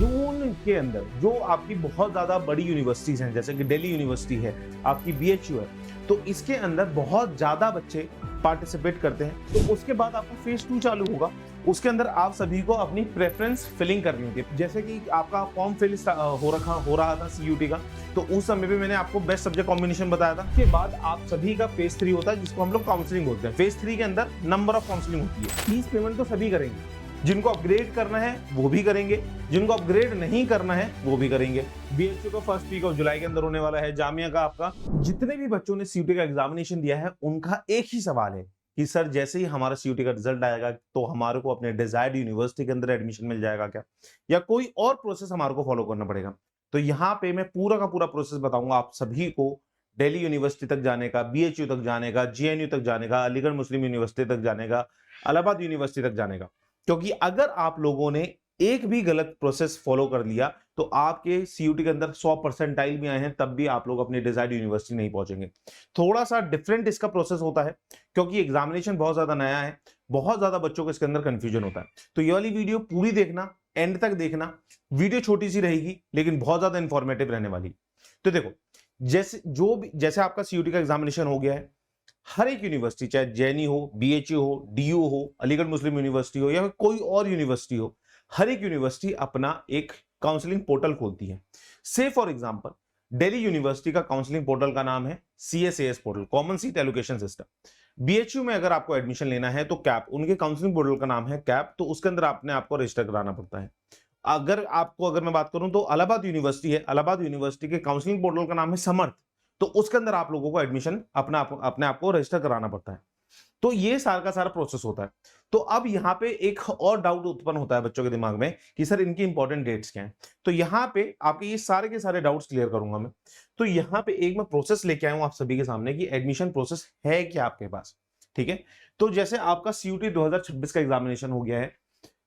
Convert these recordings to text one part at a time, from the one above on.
जून के अंदर जो आपकी बहुत ज्यादा बड़ी यूनिवर्सिटीज हैं, जैसे कि दिल्ली यूनिवर्सिटी है, आपकी बीएचयू है, तो इसके अंदर बहुत ज्यादा बच्चे पार्टिसिपेट करते हैं। तो उसके बाद आपका फेज 2 चालू होगा। उसके अंदर आप सभी को अपनी प्रेफरेंस फिलिंग करनी होती है। जैसे कि आपका फॉर्म फिल हो रहा था सीयूटी का, तो उस समय पे मैंने आपको बेस्ट सब्जेक्ट कॉम्बिनेशन बताया था। उसके बाद आप सभी का फेज 3 होता है, जिसको हम लोग काउंसलिंग बोलते हैं। फेज 3 के अंदर नंबर ऑफ काउंसलिंग होती है। फीस पेमेंट तो सभी करेंगे, जिनको अपग्रेड करना है वो भी करेंगे, जिनको अपग्रेड नहीं करना है वो भी करेंगे। बीएचयू का फर्स्ट वीक ऑफ जुलाई के अंदर होने वाला है। जामिया का आपका जितने भी बच्चों ने सीयूटी का एग्जामिनेशन दिया है, उनका एक ही सवाल है कि सर जैसे ही हमारा सीयूटी का रिजल्ट आएगा तो हमारे को अपने डिजायर्ड यूनिवर्सिटी के अंदर एडमिशन मिल जाएगा क्या, या कोई और प्रोसेस हमारे को फॉलो करना पड़ेगा। तो यहाँ पे मैं पूरा का पूरा प्रोसेस बताऊंगा आप सभी को। दिल्ली यूनिवर्सिटी तक जाने का, बीएचयू तक जाने का, जेएनयू तक जाने का, अलीगढ़ मुस्लिम यूनिवर्सिटी तक जाने का, इलाहाबाद यूनिवर्सिटी तक जाने का। क्योंकि अगर आप लोगों ने एक भी गलत प्रोसेस फॉलो कर लिया तो आपके सीयूटी के अंदर 100% भी आए हैं, तब भी आप लोग अपनी डिजायर्ड यूनिवर्सिटी नहीं पहुंचेंगे। थोड़ा सा डिफरेंट इसका प्रोसेस होता है, क्योंकि एग्जामिनेशन बहुत ज्यादा नया है, बहुत ज्यादा बच्चों को इसके अंदर कंफ्यूजन होता है। तो ये वाली वीडियो पूरी देखना, एंड तक देखना। वीडियो छोटी सी रहेगी लेकिन बहुत ज्यादा इंफॉर्मेटिव रहने वाली। तो देखो, जैसे आपका सीयूटी का एग्जामिनेशन हो गया है, हर एक यूनिवर्सिटी, चाहे जेएनयू हो, बीएचयू हो, डीयू हो, अलीगढ़ मुस्लिम यूनिवर्सिटी हो या कोई और यूनिवर्सिटी हो, हर एक यूनिवर्सिटी अपना एक काउंसलिंग पोर्टल खोलती है। Say for example Delhi university का काउंसलिंग पोर्टल का नाम है CSAS portal, common seat allocation system. BHU में अगर आपको एडमिशन लेना है तो कैप, उनके काउंसलिंग पोर्टल का नाम है कैप, तो उसके अंदर आपने आपको रजिस्टर कराना पड़ता है। अगर मैं बात करूं तो इलाहाबाद यूनिवर्सिटी है, इलाहाबाद यूनिवर्सिटी के काउंसलिंग पोर्टल का नाम है समर्थ, तो उसके अंदर आप लोगों को एडमिशन अपने आप को रजिस्टर कराना पड़ता है। तो ये सारा का सारा प्रोसेस होता है। तो अब यहाँ पे एक और डाउट उत्पन्न होता है बच्चों के दिमाग में कि सर इनकी इंपॉर्टेंट डेट्स क्या हैं। तो यहाँ पे आपके ये सारे के सारे डाउट्स क्लियर करूंगा मैं। तो यहाँ पे एक मैं प्रोसेस लेके आया हूं आप सभी के सामने कि एडमिशन प्रोसेस है क्या आपके पास। ठीक है, तो जैसे आपका सीयूटी 2026 का एग्जामिनेशन हो गया है,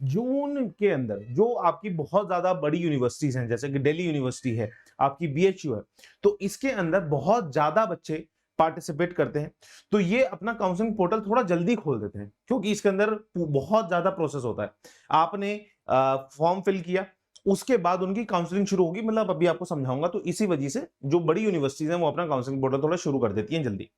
जून के अंदर जो आपकी बहुत ज्यादा बड़ी यूनिवर्सिटीज हैं, जैसे कि दिल्ली यूनिवर्सिटी है, आपकी बीएचयू है, तो इसके अंदर बहुत ज्यादा बच्चे पार्टिसिपेट करते हैं। तो ये अपना काउंसलिंग पोर्टल थोड़ा जल्दी खोल देते हैं, क्योंकि इसके अंदर बहुत ज्यादा प्रोसेस होता है। आपने फॉर्म फिल किया, उसके बाद उनकी काउंसलिंग शुरू होगी, मतलब अभी आपको समझाऊंगा। तो इसी वजह से जो बड़ी यूनिवर्सिटीज हैं वो अपना काउंसलिंग पोर्टल थोड़ा शुरू कर देती हैं जल्दी।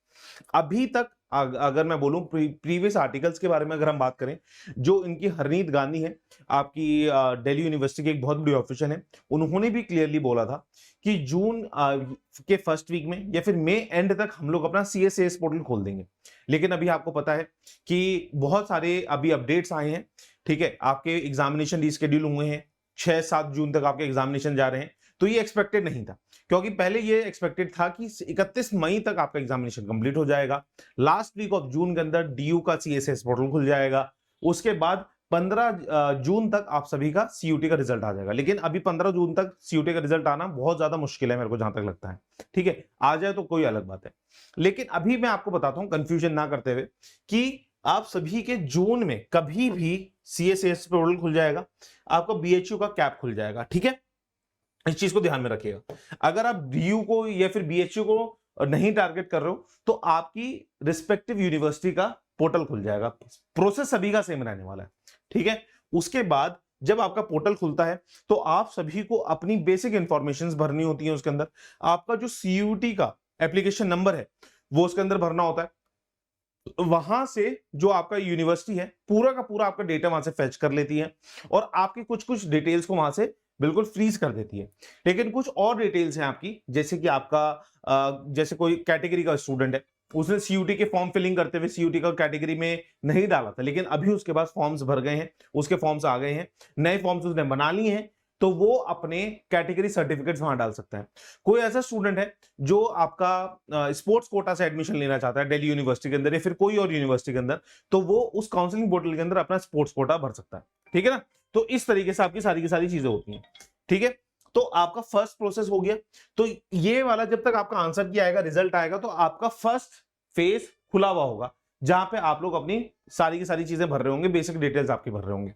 अभी तक अगर मैं बोलूं प्रीवियस आर्टिकल्स के बारे में अगर हम बात करें, जो इनकी हरनीत गांधी है, आपकी दिल्ली यूनिवर्सिटी की एक बहुत बड़ी ऑफिशियल है, उन्होंने भी क्लियरली बोला था कि जून के फर्स्ट वीक में या फिर मई एंड तक हम लोग अपना सीएसएएस पोर्टल खोल देंगे। लेकिन अभी आपको पता है कि बहुत सारे अभी अपडेट्स आए हैं। ठीक है, आपके एग्जामिनेशन रिस्केड्यूल हुए हैं, 6-7 जून तक आपके एग्जामिनेशन जा रहे हैं। तो ये एक्सपेक्टेड नहीं था, क्योंकि पहले ये एक्सपेक्टेड था कि 31 मई तक आपका एग्जामिनेशन कंप्लीट हो जाएगा। लास्ट वीक ऑफ जून के अंदर डीयू का सीएसएस पोर्टल खुल जाएगा। उसके बाद 15 जून तक आप सभी का सीयूटी का रिजल्ट आ जाएगा। लेकिन अभी 15 जून तक सीयूटी का रिजल्ट आना बहुत ज्यादा मुश्किल है, मेरे को जहां तक लगता है। ठीक है, आ जाए तो कोई अलग बात है। लेकिन अभी मैं आपको बताता हूं, कंफ्यूजन ना करते हुए, कि आप सभी के जून में कभी भी सीएसएस पोर्टल खुल जाएगा, आपका बीएचयू का कैप खुल जाएगा। ठीक है, इस चीज को ध्यान में रखिएगा। अगर आप डीयू को या फिर बीएचयू को नहीं टारगेट कर रहे हो तो आपकी रिस्पेक्टिव यूनिवर्सिटी का पोर्टल खुल जाएगा। प्रोसेस सभी का सेम रहने वाला है। ठीक है, उसके बाद जब आपका पोर्टल खुलता है तो आप सभी को अपनी बेसिक इंफॉर्मेशन भरनी होती है। उसके अंदर आपका जो सीयूटी का एप्लीकेशन नंबर है वो उसके अंदर भरना होता है। वहां से जो आपका यूनिवर्सिटी है पूरा का पूरा आपका डेटा वहां से फेच कर लेती है और आपकी कुछ कुछ डिटेल्स को वहां से बिल्कुल फ्रीज कर देती है। लेकिन कुछ और डिटेल्स हैं आपकी, जैसे कि आपका जैसे कोई कैटेगरी का स्टूडेंट है, उसने सीयूटी के फॉर्म फिलिंग करते हुए सीयूटी का कैटेगरी में नहीं डाला था, लेकिन अभी उसके पास फॉर्म्स भर गए हैं, उसके फॉर्म्स आ गए हैं, नए फॉर्म्स उसने बना लिए हैं, तो वो अपने कैटेगरी सर्टिफिकेट्स वहां डाल सकता है। कोई ऐसा स्टूडेंट है जो आपका स्पोर्ट्स कोटा से एडमिशन लेना चाहता है दिल्ली यूनिवर्सिटी के अंदर या फिर कोई और यूनिवर्सिटी के अंदर, तो वो उस काउंसलिंग पोर्टल के अंदर अपना स्पोर्ट्स कोटा भर सकता है। ठीक है ना, तो इस तरीके से आपकी सारी की सारी चीजें होती हैं। ठीक है, तो आपका फर्स्ट प्रोसेस हो गया। तो ये वाला जब तक आपका आंसर की आएगा, रिजल्ट आएगा, तो आपका फर्स्ट फेज खुला हुआ होगा, जहां पे आप लोग अपनी सारी की सारी चीजें भर रहे होंगे, बेसिक डिटेल्स आपकी भर रहे होंगे।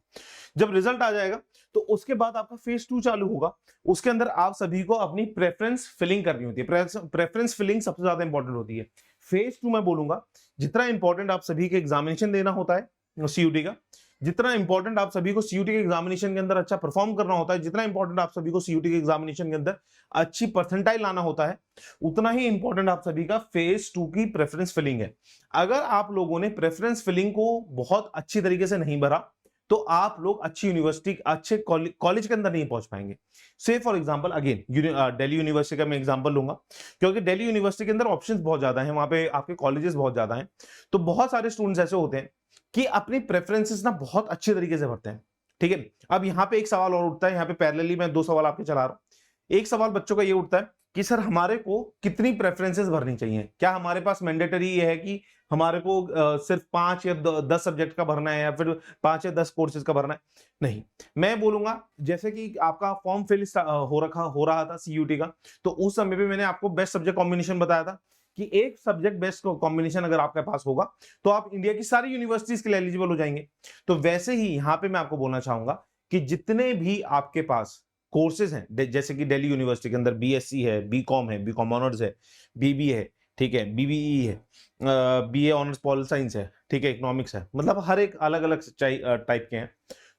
जब रिजल्ट आ जाएगा तो उसके बाद आपका फेज 2 चालू होगा। उसके अंदर आप सभी को अपनी प्रेफरेंस फिलिंग करनी होती है। प्रेफरेंस फिलिंग सबसे ज्यादा इंपॉर्टेंट होती है। फेज 2 मैं बोलूंगा जितना इंपॉर्टेंट आप सभी के एग्जामिनेशन देना होता है सीयूटी का, जितना इंपॉर्टेंट आप सभी को सीयूटी के एग्जामिनेशन के अंदर अच्छा परफॉर्म करना होता है, जितना इंपॉर्टेंट आप सभी को सीयूटी के एग्जामिनेशन के अंदर अच्छी परसेंटाइल लाना होता है, उतना ही इंपॉर्टेंट आप सभी का फेज 2 की प्रेफरेंस फिलिंग है। अगर आप लोगों ने प्रेफरेंस फिलिंग को बहुत अच्छी तरीके से नहीं भरा तो आप लोग अच्छी यूनिवर्सिटी, अच्छे कॉलेज के अंदर नहीं पहुंच पाएंगे। से for example again Delhi university का मैं एग्जांपल लूंगा, क्योंकि दिल्ली यूनिवर्सिटी के अंदर ऑप्शंस बहुत ज्यादा हैं, वहां पे आपके कॉलेजेस बहुत ज्यादा हैं। तो बहुत सारे स्टूडेंट्स ऐसे होते हैं कि अपनी प्रेफरेंसेस ना बहुत अच्छे तरीके से भरते हैं। ठीक है, अब यहाँ पे एक सवाल और उठता है, यहाँ पे पैरेलली मैं 2 सवाल आपके चला रहा हूं। एक सवाल बच्चों का ये उठता है कि सर हमारे को कितनी प्रेफरेंसेस भरनी चाहिए, क्या हमारे पास मैंडेटरी ये है कि हमारे को सिर्फ 5 या 10 सब्जेक्ट का भरना है या फिर 5 या 10 कोर्सेज का भरना है? नहीं, मैं बोलूंगा जैसे कि आपका फॉर्म फिल हो रहा था सीयूटी का, तो उस समय पे मैंने आपको बेस्ट सब्जेक्ट कॉम्बिनेशन बताया था कि एक सब्जेक्ट बेस्ट कॉम्बिनेशन अगर आपके पास होगा तो आप इंडिया की सारी यूनिवर्सिटीज के लिए एलिजिबल हो जाएंगे। तो वैसे ही यहां पे मैं आपको बोलना चाहूंगा कि जितने भी आपके पास कोर्सेज हैं, जैसे कि दिल्ली यूनिवर्सिटी के अंदर बीएससी है, बीकॉम है, बीकॉम ऑनर्स है, बीबी है, ठीक है, बीबीई है, बीए ऑनर्स पॉलिटिकल साइंस है, ठीक है, इकोनॉमिक्स है, मतलब हर एक अलग अलग टाइप के हैं।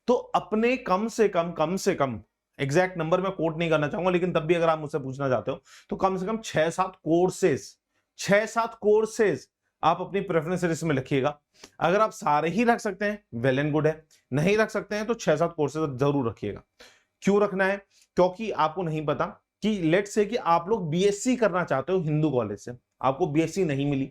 तो अपने कम से कम एग्जैक्ट नंबर में कोट नहीं करना चाहूंगा, लेकिन तब भी अगर आप मुझसे पूछना चाहते हो तो कम से कम 6-7 कोर्सेज आप अपनी प्रेफरेंस लिस्ट में लिखिएगा। अगर आप सारे ही रख सकते हैं वेल एंड गुड है, नहीं रख सकते हैं तो 6-7 कोर्सेज जरूर रखिएगा। क्यों रखना है? क्योंकि आपको नहीं पता कि लेट से कि आप लोग बीएससी करना चाहते हो हिंदू कॉलेज से, आपको बीएससी नहीं मिली,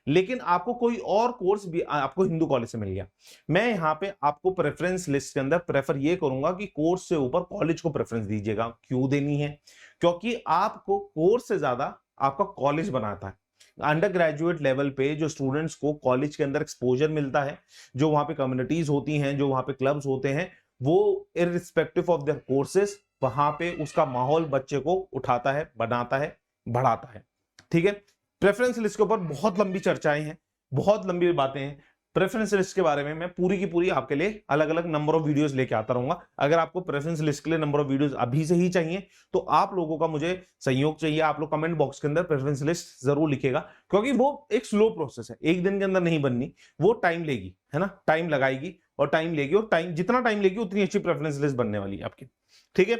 लेकिन आपको कोई और कोर्स भी आपको हिंदू कॉलेज से मिल गया। मैं यहाँ पे आपको प्रेफरेंस लिस्ट के अंदर प्रेफर ये करूंगा कि कोर्स से ऊपर कॉलेज को प्रेफरेंस दीजिएगा। क्यों देनी है? क्योंकि आपको कोर्स से ज्यादा आपका कॉलेज बनाता है। अंडर ग्रेजुएट लेवल पे जो स्टूडेंट्स को कॉलेज के अंदर एक्सपोजर मिलता है, जो वहां पे कम्युनिटीज होती हैं, जो वहां पे क्लब्स होते हैं, वो इररिस्पेक्टिव ऑफ देयर कोर्सेस वहां पे उसका माहौल बच्चे को उठाता है, बनाता है, बढ़ाता है। ठीक है, प्रेफरेंस लिस्ट के ऊपर बहुत लंबी चर्चाएं हैं, बहुत लंबी बातें हैं। प्रेफरेंस लिस्ट के बारे में मैं पूरी की पूरी आपके लिए अलग अलग नंबर ऑफ वीडियोस लेके आता रहूंगा। अगर आपको प्रेफरेंस लिस्ट के लिए नंबर ऑफ वीडियोस अभी से ही चाहिए तो आप लोगों का मुझे सहयोग चाहिए। आप लोग कमेंट बॉक्स के अंदर प्रेफरेंस लिस्ट जरूर लिखेगा, क्योंकि वो एक स्लो प्रोसेस है, एक दिन के अंदर नहीं बननी, वो टाइम लेगी, है ना, टाइम लगाएगी और टाइम लेगी, और टाइम जितना टाइम लेगी उतनी अच्छी प्रेफरेंस लिस्ट बनने वाली है आपकी। ठीक है,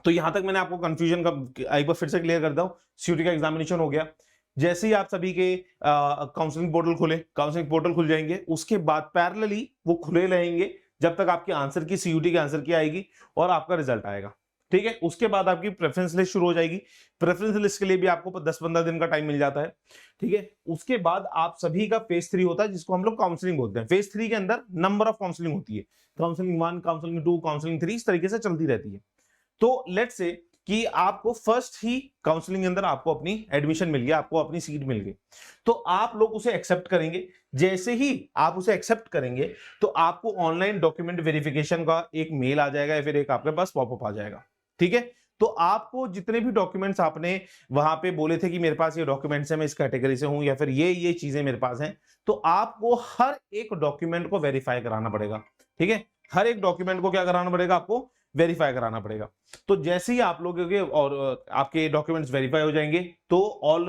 तो यहां तक मैंने आपको कंफ्यूजन का एक बार फिर से क्लियर कर दूं। सीयूटी का एग्जामिनेशन हो गया, जैसे ही आप सभी के काउंसलिंग पोर्टल खुले, काउंसलिंग पोर्टल खुल जाएंगे, उसके बाद पैरेलली वो खुले रहेंगे जब तक आपके आंसर की, सीयूटी के आंसर की आएगी और आपका रिजल्ट आएगा। ठीक है, उसके बाद आपकी प्रेफरेंस लिस्ट शुरू हो जाएगी। प्रेफरेंस लिस्ट के लिए भी आपको 10-15 दिन का टाइम मिल जाता है। ठीक है, उसके बाद आप सभी का फेज 3 होता है, जिसको हम लोग काउंसलिंग बोलते हैं। फेज 3 के अंदर नंबर ऑफ काउंसलिंग होती है, काउंसलिंग 1, काउंसलिंग 2, काउंसलिंग 3, इस तरीके से चलती रहती है। तो लेट्स से कि आपको फर्स्ट ही काउंसलिंग के अंदर आपको अपनी एडमिशन मिल गया, आपको अपनी सीट मिल गई, तो आप लोग उसे एक्सेप्ट करेंगे। जैसे ही आप उसे एक्सेप्ट करेंगे तो आपको ऑनलाइन डॉक्यूमेंट वेरिफिकेशन का एक मेल आ जाएगा या फिर एक आपके पास पॉपअप आ जाएगा। ठीक है, तो आपको जितने भी डॉक्यूमेंट्स आपने वहां पे बोले थे कि मेरे पास ये डॉक्यूमेंट्स है, मैं इस कैटेगरी से हूं, या फिर ये चीजें मेरे पास हैं, तो आपको हर एक डॉक्यूमेंट को वेरीफाई कराना पड़ेगा। ठीक है, हर एक डॉक्यूमेंट को क्या कराना पड़ेगा? आपको वेरीफाई कराना पड़ेगा। तो जैसे ही आप लोगों के और आपके डॉक्यूमेंट्स वेरीफाई हो जाएंगे तो ऑल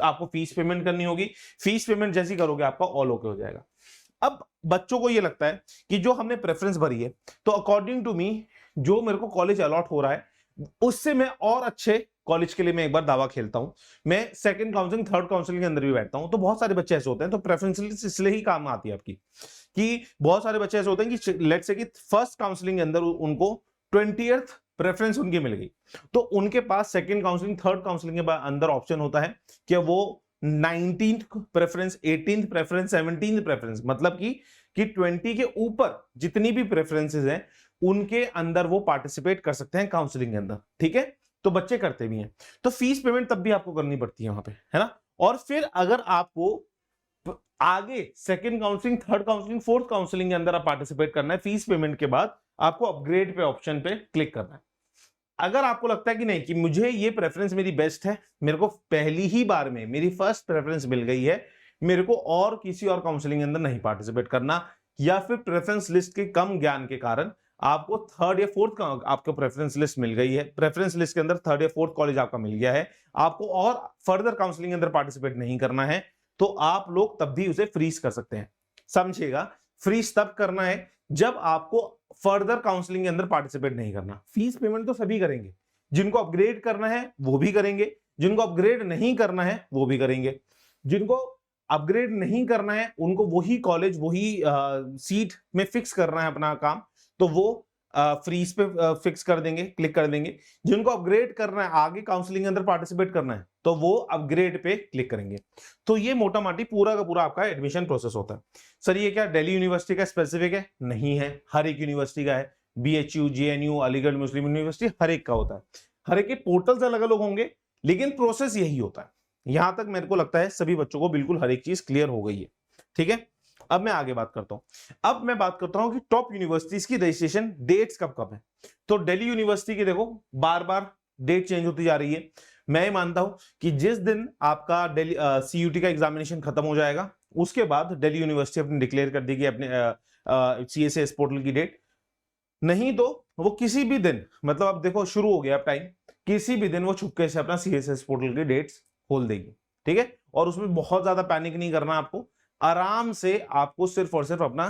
आपको फीस पेमेंट करनी होगी। फीस पेमेंट जैसे ही करोगे आपका ऑल ओके हो जाएगा। अब बच्चों को ये लगता है कि जो हमने प्रेफरेंस भरी है, तो अकॉर्डिंग टू मी जो मेरे को कॉलेज अलॉट हो रहा है उससे मैं और अच्छे कॉलेज के लिए मैं एक बार दावा खेलता हूं, मैं सेकंड काउंसलिंग, थर्ड काउंसलिंग के अंदर भी बैठता हूं। तो बहुत सारे बच्चे ऐसे होते हैं, तो प्रेफरेंस इसलिए ही काम आती है आपकी, कि बहुत सारे बच्चे ऐसे होते हैं कि लेट्स से कि फर्स्ट काउंसलिंग के अंदर उनको 20th प्रेफरेंस उनकी मिल गई, तो उनके पास सेकंड काउंसलिंग, थर्ड काउंसलिंग के अंदर ऑप्शन होता है कि वो 19th preference, 18th preference, 17th preference, मतलब कि 20 के ऊपर जितनी भी प्रेफरेंसेस हैं उनके अंदर वो पार्टिसिपेट कर सकते हैं काउंसलिंग के अंदर। ठीक है, तो बच्चे करते भी हैं। तो फीस पेमेंट तब भी आपको करनी पड़ती है वहां पे, है ना। और फिर अगर आपको आगे second counselling, third counselling, fourth counselling के अंदर आप पार्टिसिपेट करना है, फीस पेमेंट के बाद आपको अपग्रेड पे ऑप्शन पे क्लिक करना है। अगर आपको लगता है कि नहीं, कि मुझे ये प्रेफरेंस मेरी बेस्ट है, मेरे को पहली ही बार में मेरी फर्स्ट प्रेफरेंस मिल गई है, मेरे को और किसी और काउंसलिंग के अंदर नहीं पार्टिसिपेट करना, या फिर प्रेफरेंस लिस्ट के कम ज्ञान के कारण आपको थर्ड या फोर्थ का आपको प्रेफरेंस लिस्ट मिल गई है, प्रेफरेंस लिस्ट के अंदर थर्ड या फोर्थ कॉलेज आपका मिल गया है, आपको और फर्दर काउंसलिंग के अंदर पार्टिसिपेट नहीं करना है, तो आप लोग तब भी उसे फ्रीज कर सकते हैं। समझिएगा, फ्रीज तब करना है जब आपको फर्दर काउंसलिंग के अंदर पार्टिसिपेट नहीं करना। फीस पेमेंट तो सभी करेंगे, जिनको अपग्रेड करना है वो भी करेंगे, जिनको अपग्रेड नहीं करना है वो भी करेंगे। जिनको अपग्रेड नहीं करना है उनको वही कॉलेज, वही सीट में फिक्स करना है अपना काम, तो वो फ्रीज पे फिक्स कर देंगे, क्लिक कर देंगे। जिनको अपग्रेड करना है, आगे काउंसलिंग के अंदर पार्टिसिपेट करना है, तो वो अपग्रेड पे क्लिक करेंगे। तो ये मोटा माटी पूरा का पूरा आपका एडमिशन प्रोसेस होता है। सर ये क्या दिल्ली यूनिवर्सिटी का स्पेसिफिक है? नहीं है, हर एक यूनिवर्सिटी का है। BHU, JNU, अलीगढ़ मुस्लिम यूनिवर्सिटी, हर एक का होता है। हर एक के पोर्टल्स अलग अलग होंगे, लेकिन प्रोसेस यही होता है। यहां तक मेरे को लगता है सभी बच्चों को बिल्कुल हर एक चीज क्लियर हो गई है। ठीक है, अब मैं आगे बात करता हूं। अब मैं बात करता हूं कि टॉप यूनिवर्सिटीज की रजिस्ट्रेशन डेट्स कब कब है। तो दिल्ली यूनिवर्सिटी की देखो बार बार डेट चेंज होती जा रही है। मैं ये मानता हूं कि जिस दिन आपका दिल्ली CUT का एग्जामिनेशन खत्म हो जाएगा, उसके बाद दिल्ली यूनिवर्सिटी अपने डिक्लेयर कर देगी अपने CSS पोर्टल की डेट। नहीं तो वो किसी भी दिन, मतलब अब देखो शुरू हो गया अब टाइम, किसी भी दिन वो छुपके से अपना CSS पोर्टल की डेट्स खोल देगी। ठीक है, और उसमें बहुत ज्यादा पैनिक नहीं करना आपको, आराम से आपको सिर्फ और सिर्फ अपना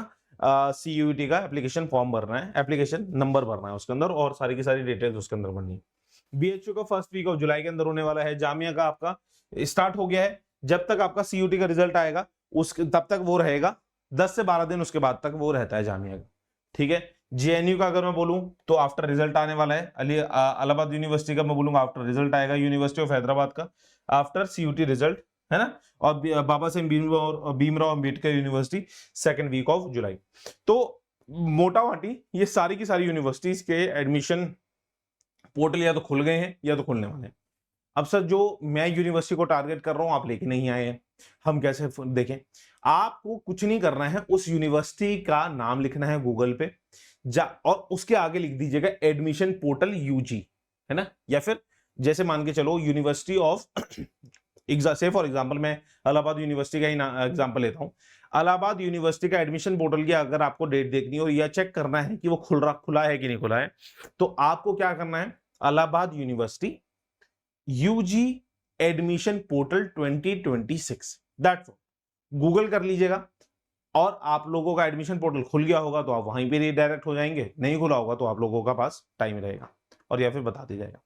CUT का एप्लीकेशन फॉर्म भरना है, एप्लीकेशन नंबर भरना है उसके अंदर, और सारी की सारी डिटेल्स उसके अंदर भरनी है। BHU का फर्स्ट वीक ऑफ जुलाई के अंदर होने वाला है। जामिया का आपका स्टार्ट हो गया है। जब तक आपका CUT का रिजल्ट आएगा तब तक वो रहेगा, 10 से 12 दिन उसके बाद तक वो रहता है जामिया का। ठीक है, JNU का अगर मैं बोलूं तो आफ्टर रिजल्ट आने वाला है। इलाहाबाद यूनिवर्सिटी का मैं बोलूंगा आफ्टर रिजल्ट आएगा। यूनिवर्सिटी ऑफ हैदराबाद का आफ्टर CUT रिजल्ट, है ना। और Baba Saheb Bhimrao Ambedkar university second week of July. तो मोटा माटी ये सारी की सारी यूनिवर्सिटीज के एडमिशन पोर्टल या तो खुल गए हैं या तो खुलने वाले हैं। अब सर जो मैं यूनिवर्सिटी को टारगेट कर रहा हूं आप लेके नहीं आए हैं, हम कैसे देखें? आपको कुछ नहीं करना है, उस यूनिवर्सिटी का नाम लिखना है गूगल पे और उसके आगे लिख दीजिएगा एडमिशन पोर्टल UG, है ना। या फिर जैसे मान के चलो यूनिवर्सिटी ऑफ से फॉर एग्जांपल मैं इलाहाबाद यूनिवर्सिटी का ही एग्जांपल लेता हूं। इलाहाबाद यूनिवर्सिटी का एडमिशन पोर्टल की अगर आपको डेट देखनी है और यह चेक करना है कि वो खुला है कि नहीं खुला है, तो आपको क्या करना है, Allahabad university UG admission portal 2026, that's Google कर लीजिएगा, और आप लोगों का एडमिशन पोर्टल खुल गया होगा तो आप वहीं पे रिडायरेक्ट हो जाएंगे, नहीं खुला होगा तो आप लोगों का पास टाइम रहेगा और या फिर बता दिया जाएगा।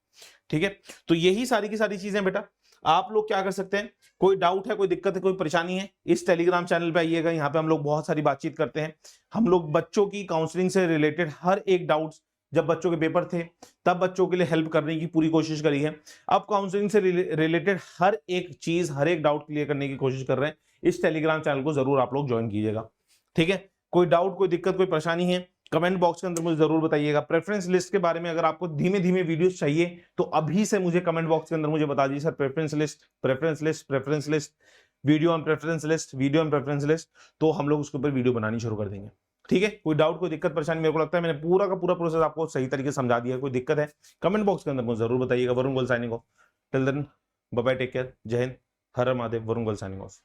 ठीक है, तो यही सारी की सारी चीजें बेटा। आप लोग क्या कर सकते हैं, कोई डाउट है, कोई दिक्कत है, कोई परेशानी है, इस टेलीग्राम चैनल पे आइएगा। यहाँ पे हम लोग बहुत सारी बातचीत करते हैं। हम लोग बच्चों की काउंसलिंग से रिलेटेड हर एक डाउट्स, जब बच्चों के पेपर थे तब बच्चों के लिए हेल्प करने की पूरी कोशिश करी है। अब काउंसलिंग से रिलेटेड हर एक चीज, हर एक डाउट क्लियर करने की कोशिश कर रहे हैं। इस टेलीग्राम चैनल को जरूर आप लोग ज्वाइन कीजिएगा। ठीक है, कोई डाउट, कोई दिक्कत, कोई परेशानी है, कमेंट बॉक्स के अंदर मुझे जरूर बताइएगा। प्रेफरेंस लिस्ट के बारे में अगर आपको धीमे धीमे वीडियोस चाहिए तो अभी से मुझे कमेंट बॉक्स के अंदर मुझे बता दीजिए, sir preference list, preference list, preference list, video on preference list, video on preference list, तो हम लोग उसके ऊपर वीडियो बनानी शुरू कर देंगे। ठीक है, कोई डाउट, कोई दिक्कत, परेशानी, मेरे को लगता है मैंने पूरा का पूरा प्रोसेस आपको सही तरीके से समझा दिया है। कोई दिक्कत है कमेंट बॉक्स के अंदर मुझे जरूर बताइएगा। Varun Goyal signing off, till then bye bye, take care, जय हिंद, हर हर महादेव, वरुण गोयल साइनिंग ऑफ।